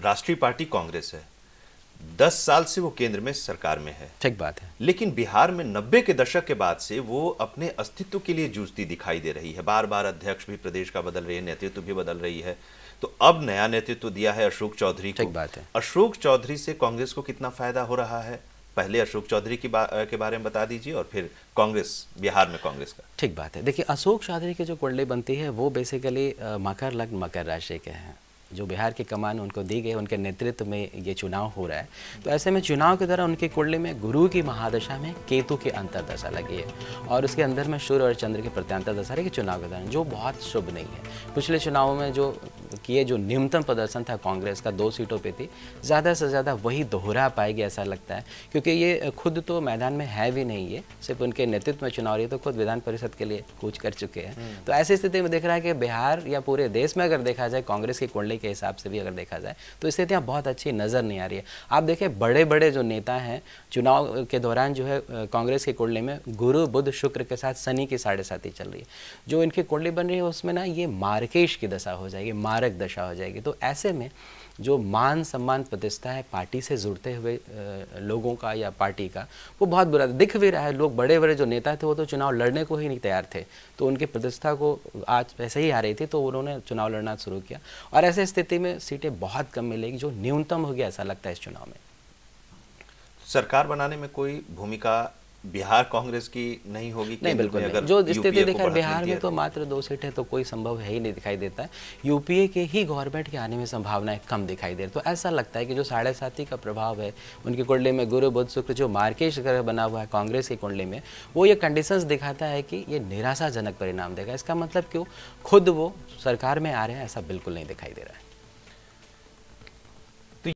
राष्ट्रीय पार्टी कांग्रेस है, 10 साल से वो केंद्र में सरकार में है। ठीक बात है। लेकिन बिहार में 90 के दशक के बाद से वो अपने अस्तित्व के लिए जूझती दिखाई दे रही है। बार बार अध्यक्ष भी प्रदेश का बदल रही है, नेतृत्व भी बदल रही है। तो अब नया नेतृत्व दिया है अशोक चौधरी को। ठीक बात है। अशोक चौधरी से कांग्रेस को कितना फायदा हो रहा है? पहले अशोक चौधरी के बारे में बता दीजिए और फिर कांग्रेस, बिहार में कांग्रेस का। ठीक बात है। देखिए, अशोक चौधरी की जो कुंडली बनती है वो बेसिकली मकर लग्न मकर राशि के हैं। जो बिहार की कमान उनको दी गई, उनके नेतृत्व में ये चुनाव हो रहा है। तो ऐसे में चुनाव के दौरान उनकी कुंडली में गुरु की महादशा में केतु की अंतर्दशा लगी है और उसके अंदर में सूर्य और चंद्र की प्रत्यांतर दशा रही चुनाव के दौरान, जो बहुत शुभ नहीं है। पिछले चुनावों में जो न्यूनतम प्रदर्शन था कांग्रेस का 2 सीटों पे थी, ज़्यादा से ज़्यादा वही दोहरा पाएगी ऐसा लगता है, क्योंकि ये खुद तो मैदान में है भी नहीं, ये सिर्फ उनके नेतृत्व में चुनाव रही है, तो खुद विधान परिषद के लिए कूच कर चुके हैं। तो ऐसी स्थिति में दिख रहा है कि बिहार या पूरे देश में अगर देखा जाए कांग्रेस की कुंडली के हिसाब से भी अगर देखा जाए तो स्थितियां बहुत अच्छी नजर नहीं आ रही है। आप देखें, बड़े बड़े जो नेता हैं चुनाव के दौरान जो है कांग्रेस की कुंडली में गुरु बुध शुक्र के साथ शनि की 7.5 चल रही है। जो इनकी कुंडली बन रही है उसमें ना ये मार्केश की दशा हो जाएगी, मारक दशा हो जाएगी। तो ऐसे में जो मान सम्मान प्रतिष्ठा है पार्टी से जुड़ते हुए लोगों का या पार्टी का, वो बहुत बुरा दिख भी रहा है। लोग बड़े बड़े जो नेता थे वो तो चुनाव लड़ने को ही नहीं तैयार थे, तो उनकी प्रतिष्ठा को आज वैसे ही आ रही थी तो उन्होंने चुनाव लड़ना शुरू किया और ऐसे स्थिति में सीटें बहुत कम मिलेगी, जो न्यूनतम हो गया ऐसा लगता है इस चुनाव में। सरकार बनाने में कोई भूमिका बिहार कांग्रेस की नहीं होगी? नहीं, बिल्कुल नहीं। जो स्थिति देखा है बिहार में तो मात्र 2 सीटें तो कोई संभव है ही नहीं दिखाई देता है। यूपीए के ही गवर्नमेंट के आने में संभावनाएं कम दिखाई दे रही। तो ऐसा लगता है कि जो 7.5 का प्रभाव है उनकी कुंडली में गुरु बुध शुक्र जो मार्केश ग्रह बना हुआ है कांग्रेस की कुंडली में, वो ये कंडीशंस दिखाता है कि ये निराशाजनक परिणाम देगा। इसका मतलब क्यों खुद वो सरकार में आ रहे हैं ऐसा बिल्कुल नहीं दिखाई दे रहा है।